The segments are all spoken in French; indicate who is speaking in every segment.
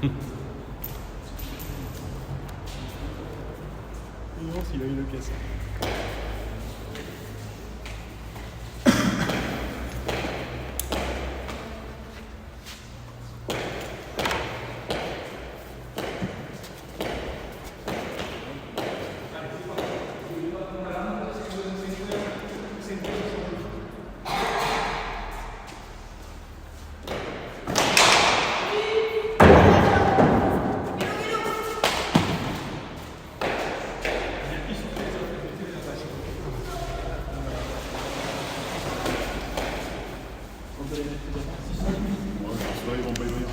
Speaker 1: Non, s'il a eu le caisse. Ils vont pas y venir.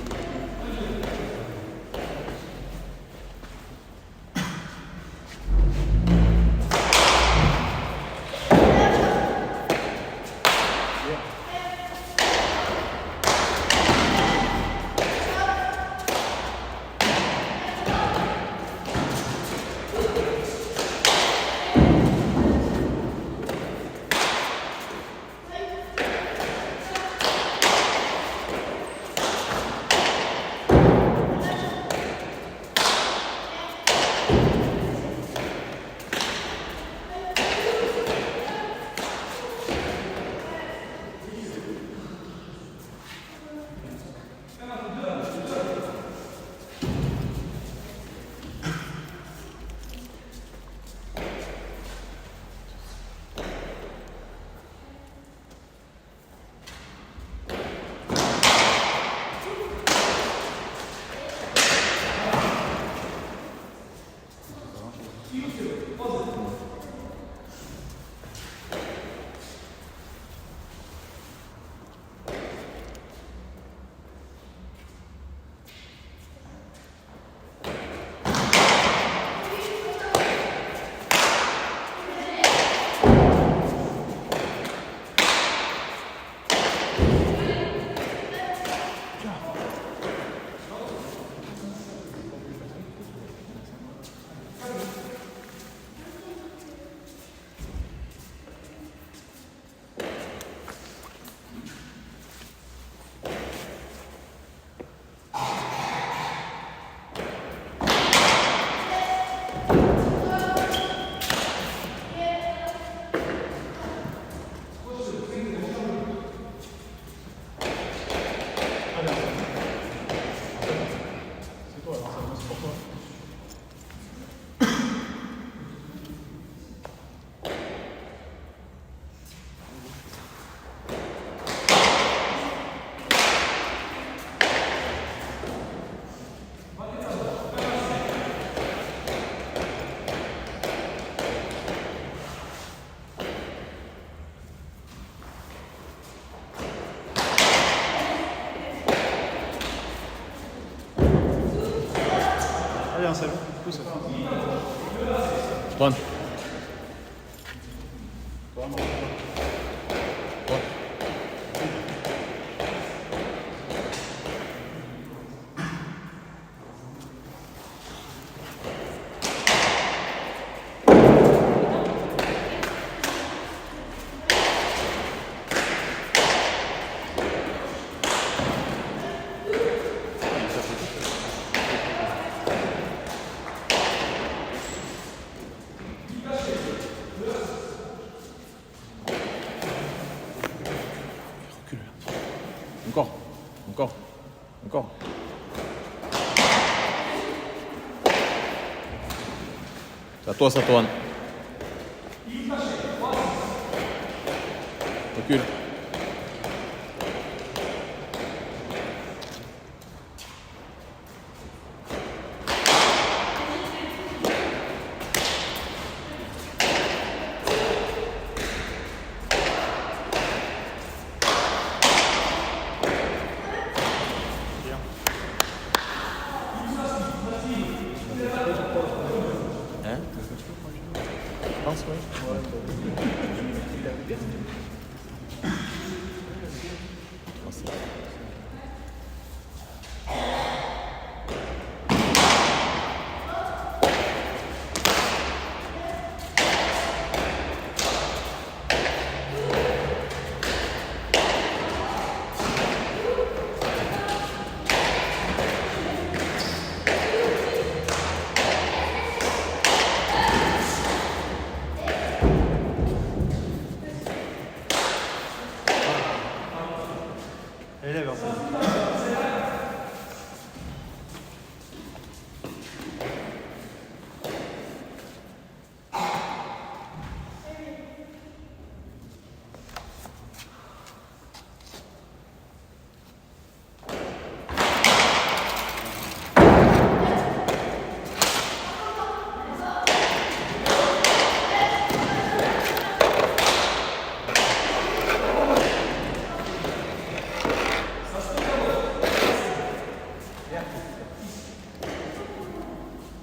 Speaker 1: Allez, un salut. Pousse.
Speaker 2: One. Recule. Encore. Encore. Encore. C'est à toi, ça, Antoine. Recule. Hein? Je pense, oui.
Speaker 1: Allez, lève, Anselme.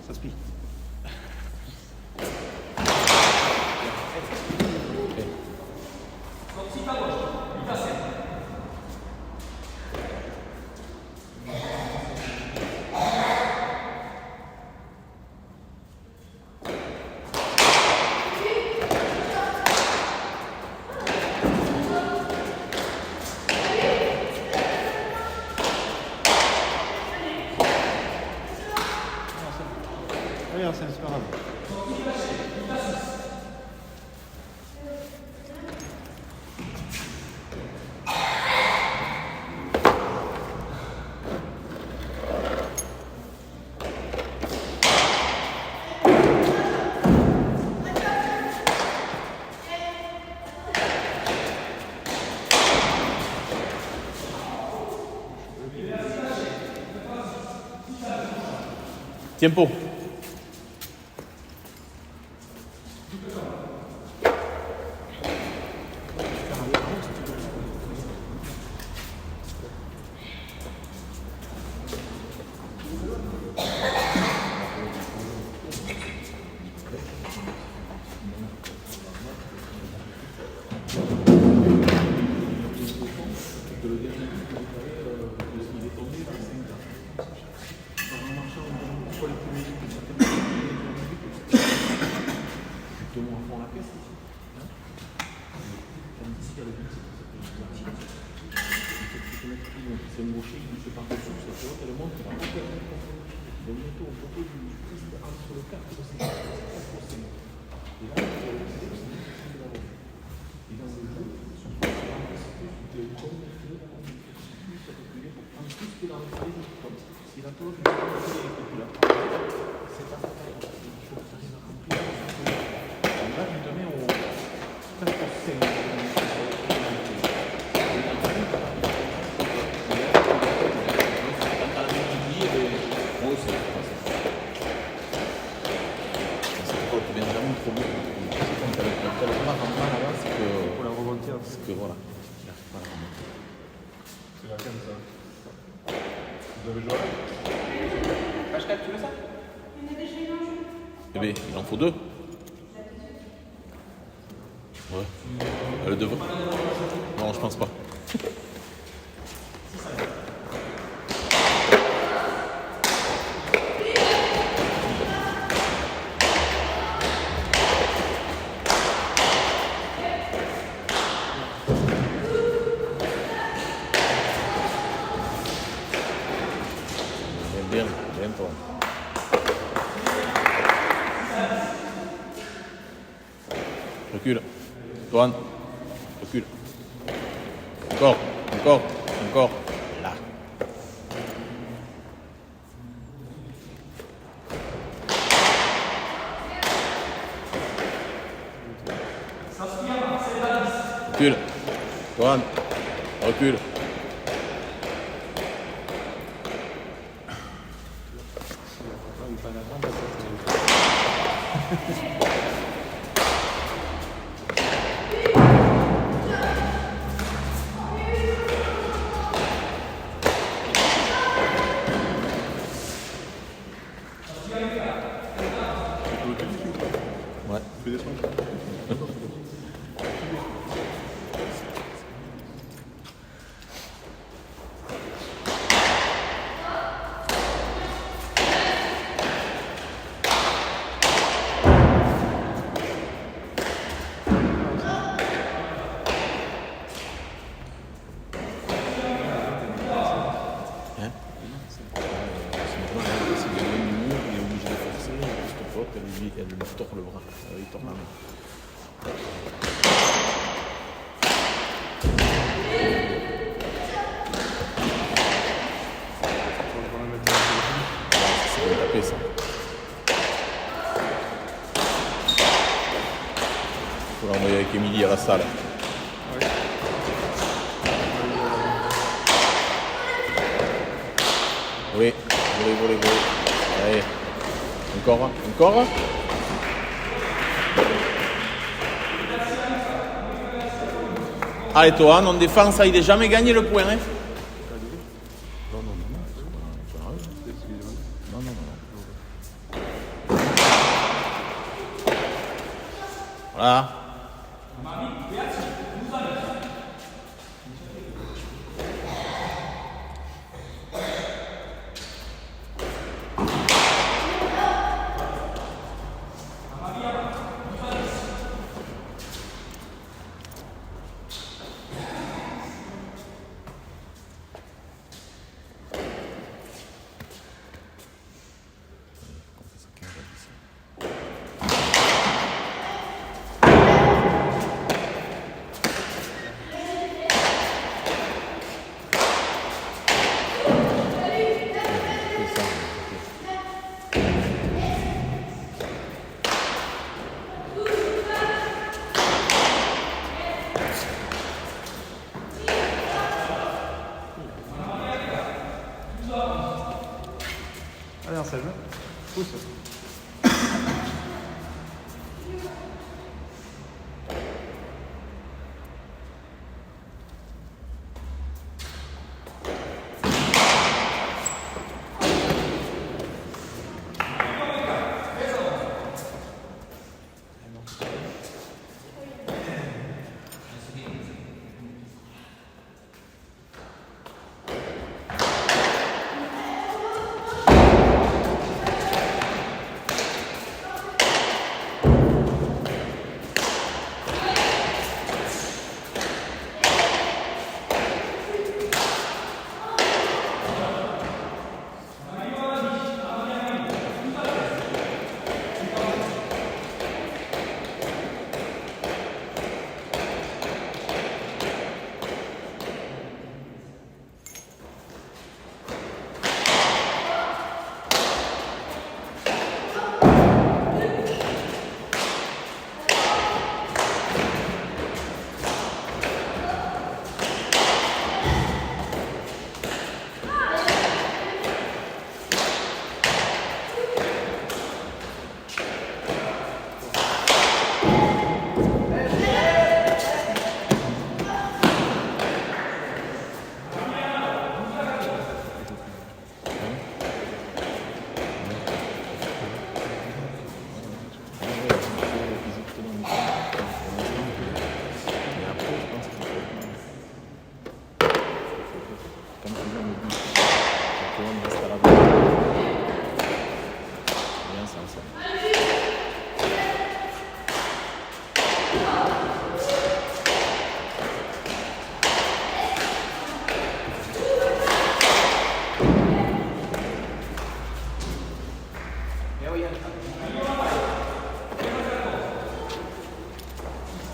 Speaker 1: Ça se plie. Allez, Anselme, c'est pas grave.
Speaker 2: Tiempo. C'est un gaucher qui se part dessus, c'est vrai qu'elle monte, elle a pas perdu le contrôle. Donc bientôt, on propose une piste entre le 4 et le 5. Et là, c'est la voie. Et dans le jeu, son c'était une bonne plus pour prendre tout ce qui est dans le palais. Si la toge, il faut que tu la prends. C'est pas ça. Il faut que tu arrives à remplir. Donc là, je te mets au 4 ou 5.
Speaker 1: Pour la remonter.
Speaker 2: C'est que voilà, il n'arrive pas à la remonter.
Speaker 1: C'est laquelle ça? Vous avez joué?
Speaker 3: Pascal, tu veux ça?
Speaker 2: Eh bien, il en faut 2. Ouais. Le devant. Non, je pense pas. Bien, bien toi. Recule. Antoine. Recule. Encore. Encore. Encore. Là. Recule. Antoine. Recule. Ouais.
Speaker 1: Tu fais des soins.
Speaker 2: Elle lui tord le bras, il tord la main. envoyé avec Émilie à la salle.
Speaker 1: Ouais.
Speaker 2: Oui, volley. Allez. Encore. Allez, toi, en défense, il n'a jamais gagné le point. Hein. Voilà.
Speaker 1: Allez, Anselme. Pousse.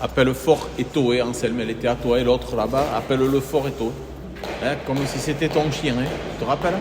Speaker 2: Appelle fort Eto, hein, Anselme, elle était à toi et l'autre là-bas, appelle-le fort Eto. Hein, comme si c'était ton chien, hein. Tu te rappelles?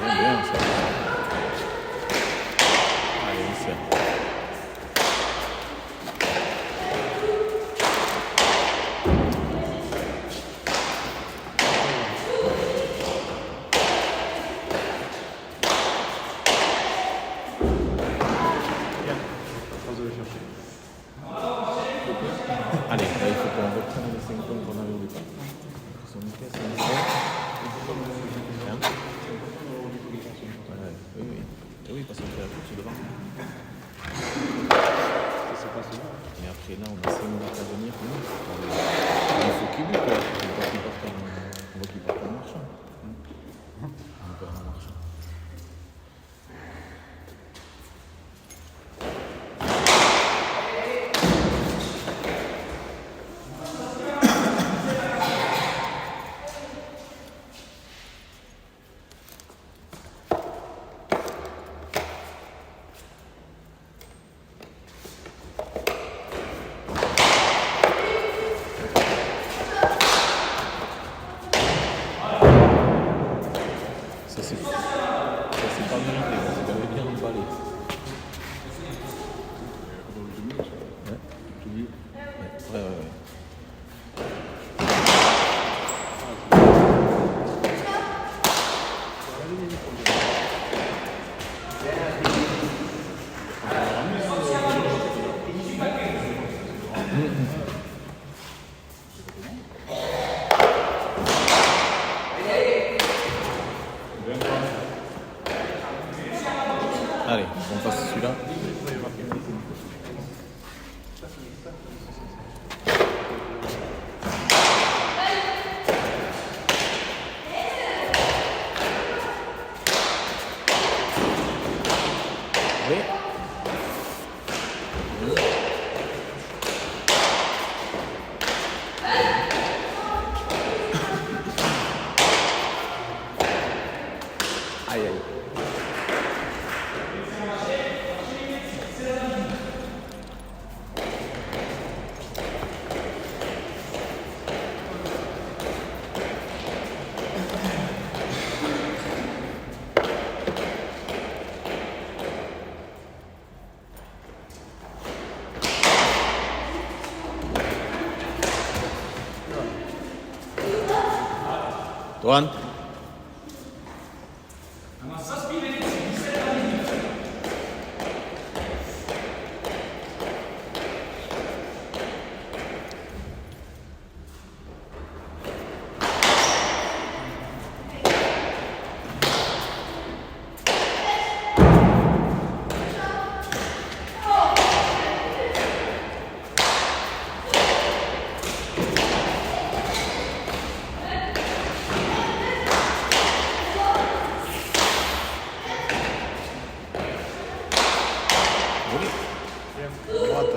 Speaker 2: Bien, ça. Allez, ça. Allez, là, il faut qu'on reprenne les 5 points qu'on avait au départ. Ils sont nickel, c'est nickel.
Speaker 4: Toine. Droite,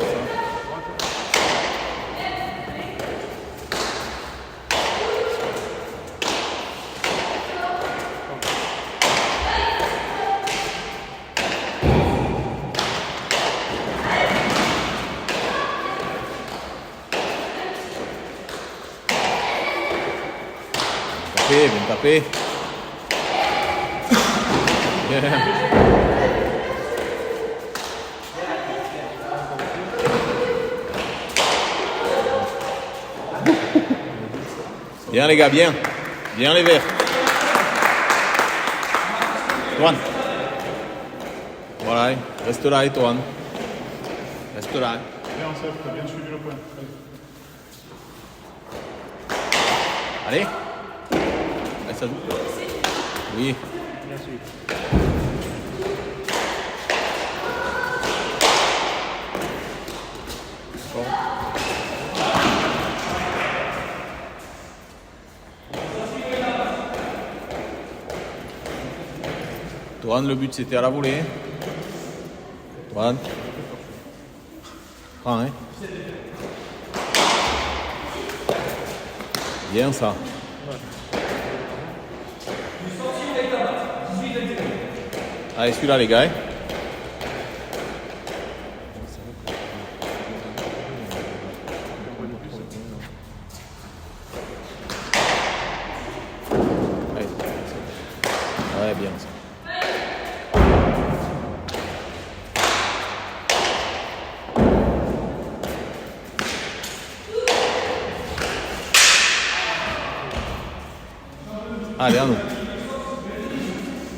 Speaker 4: tapé, bien tapé. Bien les gars, bien. Bien les verts. Toine. Voilà, reste là, Toine. Reste là.
Speaker 1: Bien, Seb, t'as bien suivi le point.
Speaker 4: Allez. Allez, ça joue. Oui.
Speaker 2: Bien sûr.
Speaker 4: Toine, le but c'était à la volée. Toine. Prends, hein. Bien ça. Allez, celui-là les gars. Hein. Allez. Ouais, bien ça. Allez, à nous.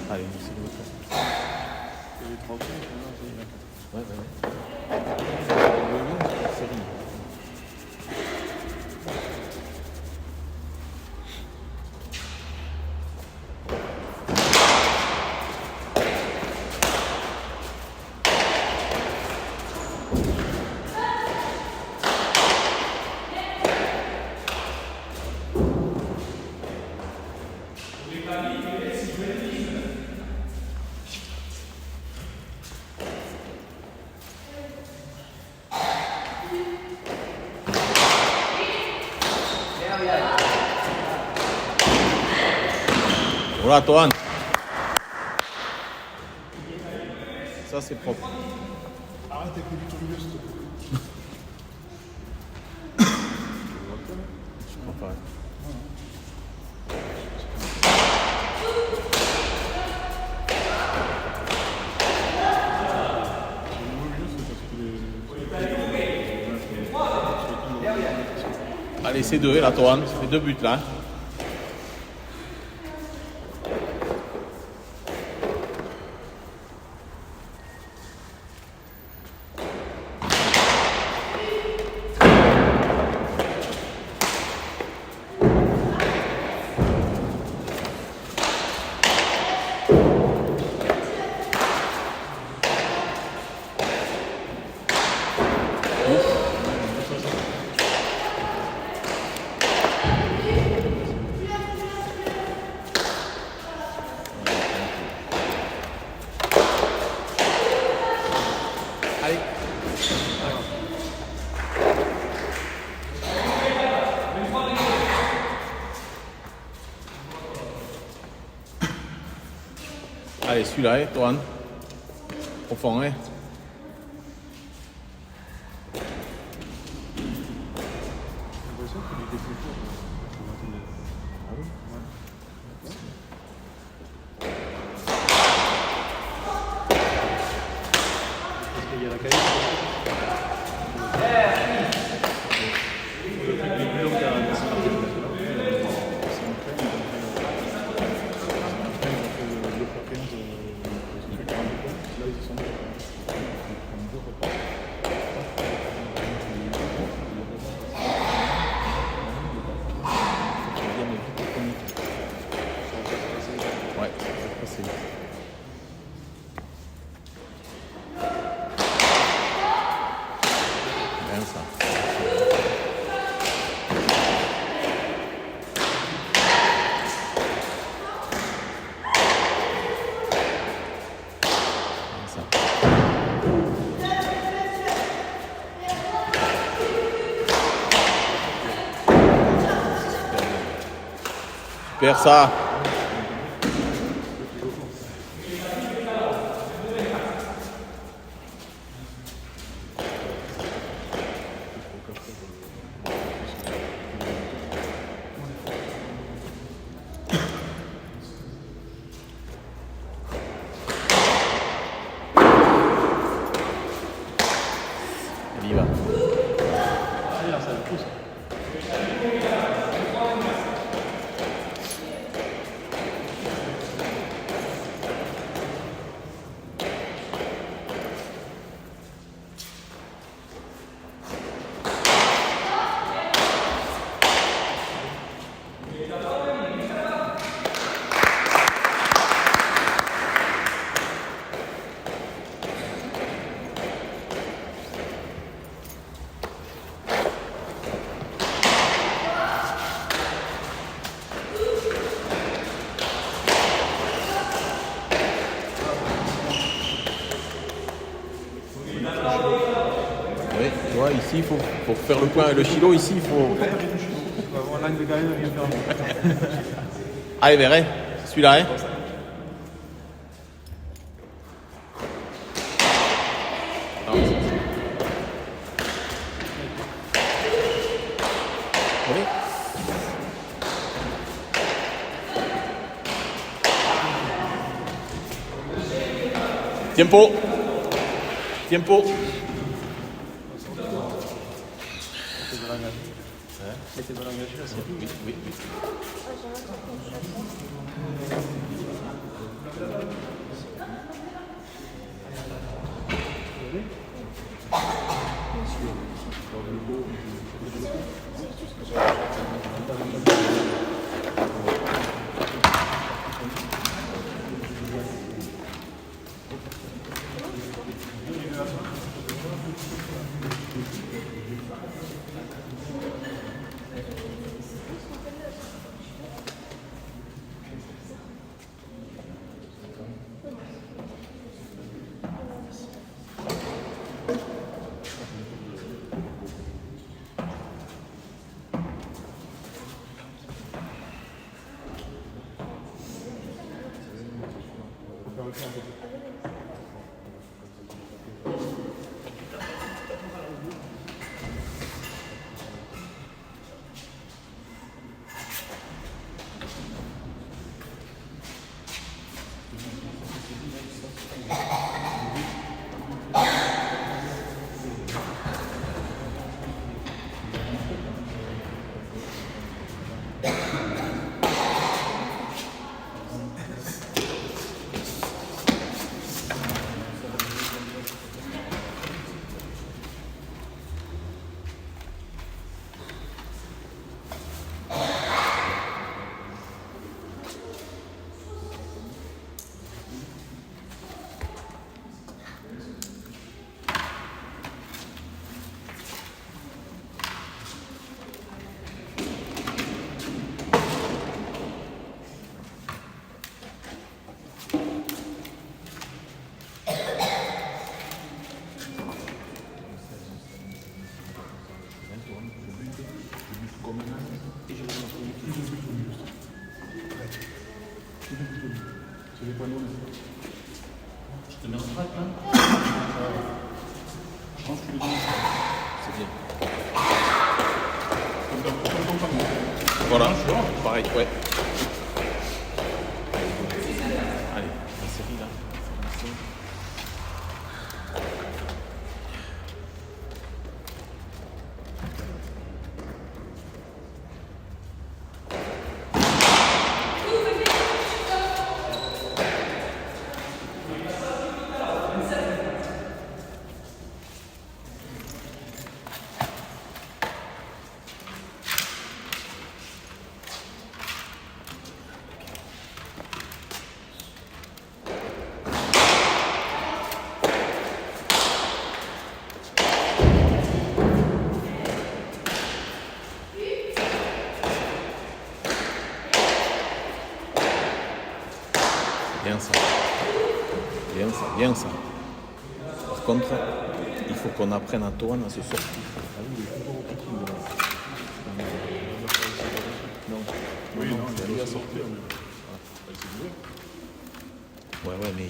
Speaker 4: Allez, c'est le temps. Ouais, ouais, ouais. C'est bon. Voilà, Toine. Ça, c'est propre.
Speaker 1: Arrête avec le but au milieu, s'il te plaît.
Speaker 4: Je crois pas. Allez, c'est deux, là, Toine. Ça fait 2 buts, là. Allez. Allez, celui-là, hein, Toine. Profond, hein.
Speaker 2: Il y a la cahier. Le truc du bleu, c'est
Speaker 4: Super ça. Il y va.
Speaker 2: Là, ça le pousse.
Speaker 4: Oui, tu vois, ici, il faut faire le point avec le chilo. Ici, il faut.
Speaker 1: On va voir l'angle de Gaël vient faire.
Speaker 4: Allez, Verret, celui-là, hein. Non, c'est- Oui. Tiempo. Tiempo.
Speaker 2: C'était dans l'engagé là, c'est
Speaker 4: Oui, oui, oui.
Speaker 2: Je te mets en strat là. Je pense que tu le donnes.
Speaker 4: C'est bien. Voilà, pareil, ouais. Allez, la série là. Bien ça. Bien ça, bien ça. Par contre, il faut qu'on apprenne à Toan à se sortir.
Speaker 2: Ah oui, il est toujours au petit.
Speaker 1: Oui, non, il y a
Speaker 2: la sortir, mais c'est dur.
Speaker 4: Ouais, mais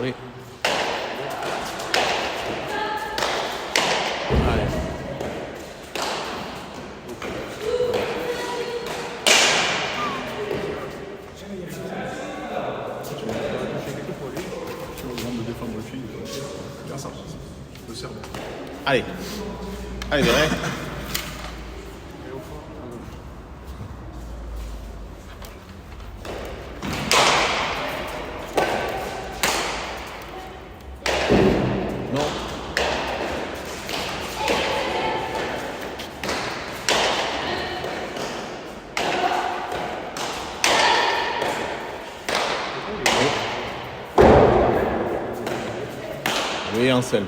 Speaker 4: Oui. Allez.
Speaker 2: Tu vas toucher quelques fois lui. Tu vas besoin de défendre le fil. Regarde ça. Le cerveau.
Speaker 4: Allez. Allez, derrière.
Speaker 2: Et au fond, à gauche.
Speaker 4: Non. Oui, Anselme.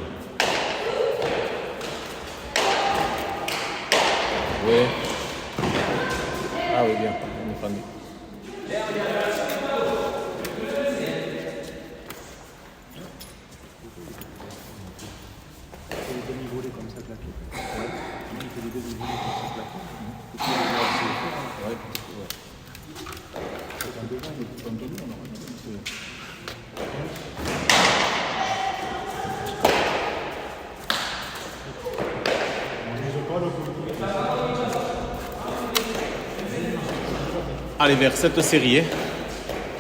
Speaker 4: Oui. Ah oui, bien. On est famille.
Speaker 2: Tu fais des demi-volets comme ça claqués. Ouais. Tu fais des demi-volets comme ça claqués. Et puis les gars, c'est fort.
Speaker 4: Ouais.
Speaker 2: Dans deux ans, on a rien.
Speaker 4: Allez, vers cette série.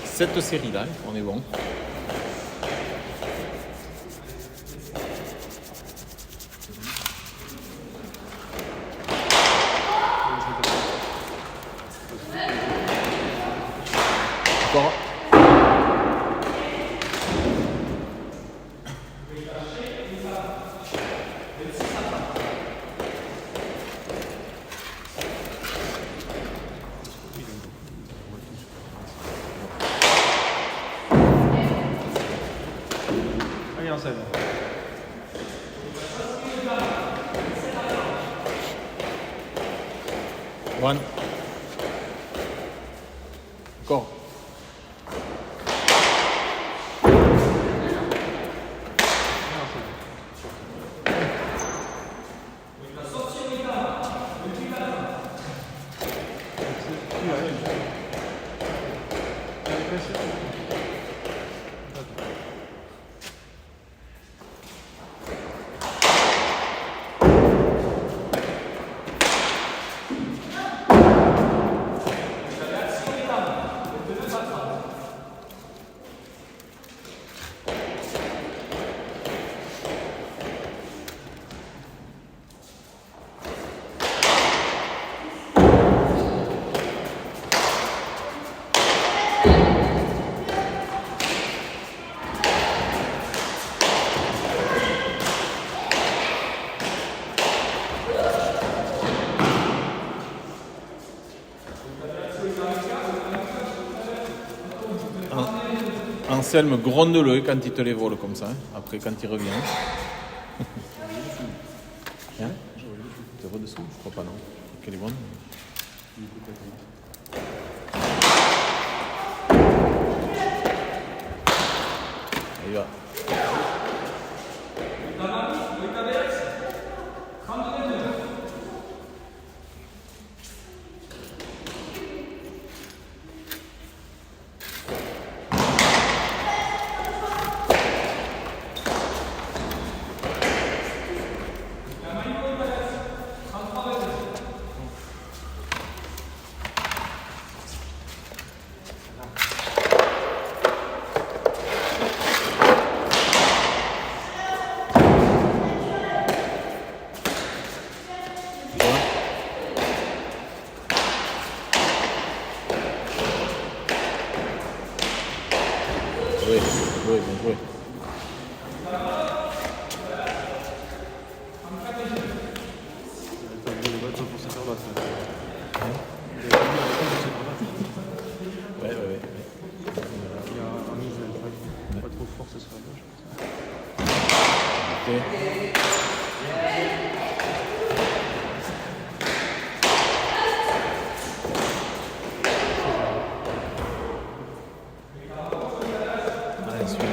Speaker 4: Cette série-là, on est bon. Encore.
Speaker 1: Allez, Anselme.
Speaker 4: One. Encore. Anselme, gronde-le quand il te les vole comme ça, hein, après quand il revient. Hein? Tu es redessous? Je crois pas, non. Quelle est bonne? Il va. Oui, bien joué. Ouais.
Speaker 2: Il y a un mise, pas trop fort, ce sera gauche.
Speaker 4: Ok. Allez, celui-là.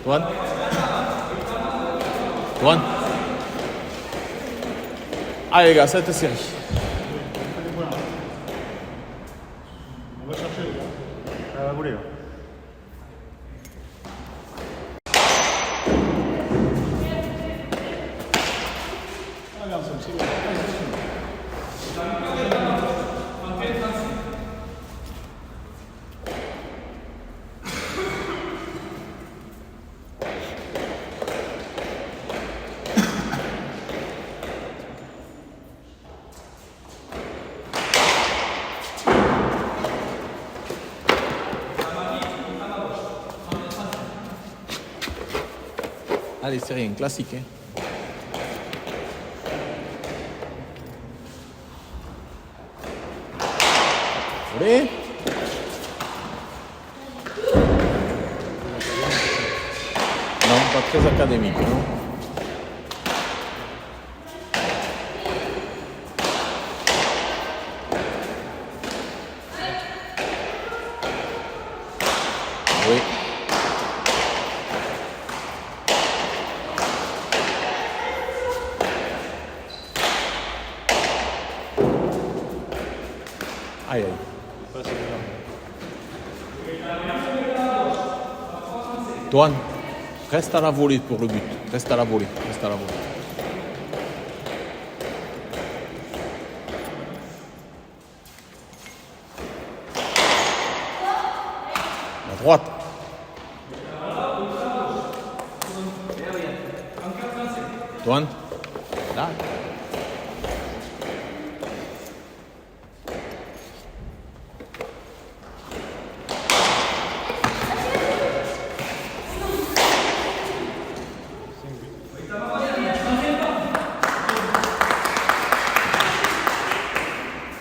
Speaker 4: Toine. Toine. Allez les gars, cette série.
Speaker 1: On va chercher les gars. À la volée là. Ah regarde, c'est bon.
Speaker 4: Allez, c'est rien, classique. Hein. Allez. Non, pas très académique, non. Oui. Aïe, aïe.
Speaker 1: Ça, c'est bien.
Speaker 4: Toine, reste à la volée pour le but. Reste à la volée. Reste à la volée. À droite. Toine. Là.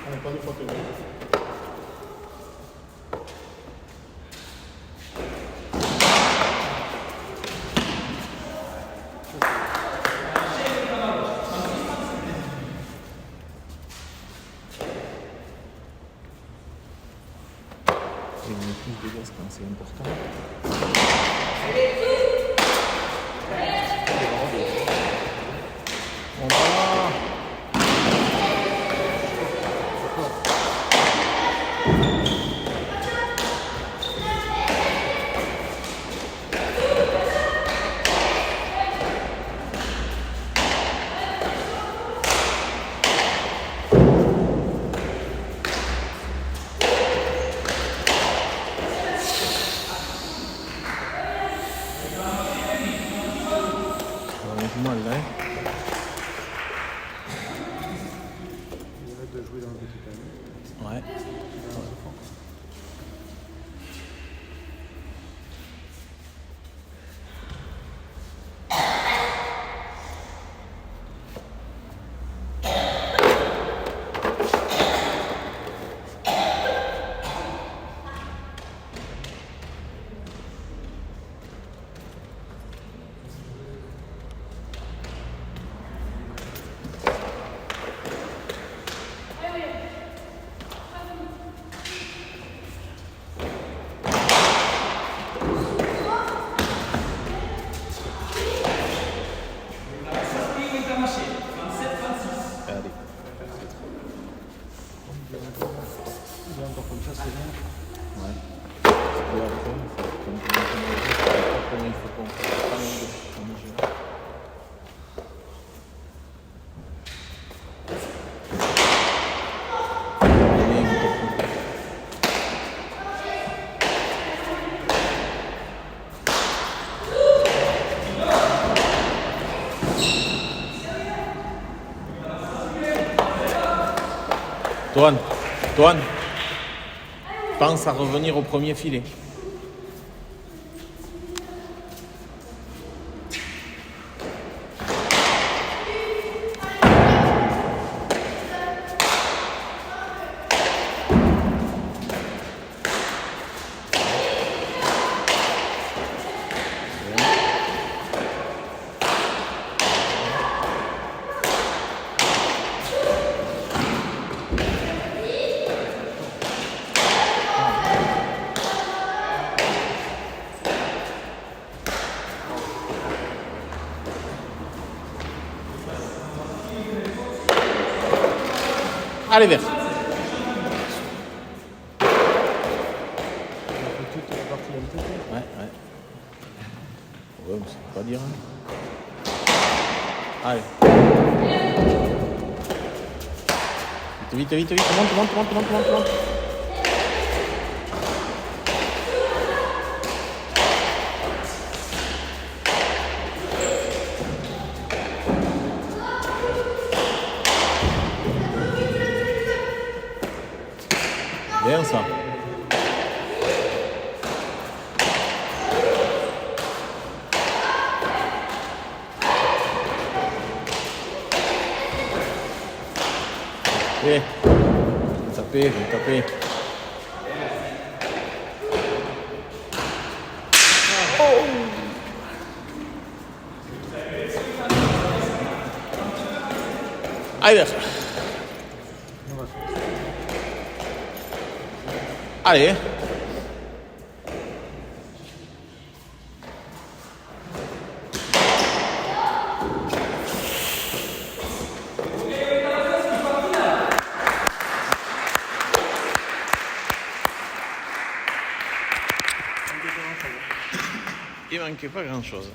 Speaker 1: On n'est pas deux fois que
Speaker 4: Et une touche de gaz quand c'est important. On va là. On a du mal là. Hein.
Speaker 1: il arrête de jouer dans le petit panier.
Speaker 4: Ouais. Allez.
Speaker 1: Il est encore comme ça, c'est bien.
Speaker 4: Ouais. Et après, il faut qu'on Toine, Toine, pense à revenir au premier filet. Allez, vert.
Speaker 1: On fait toute la partie d'un côté.
Speaker 4: Ouais. Ouais, mais ça veut pas dire. Hein. Allez. Vite, monte. Bien ça. Allez. Tapez. Allez, vert. Allez. Il manquait pas grand-chose.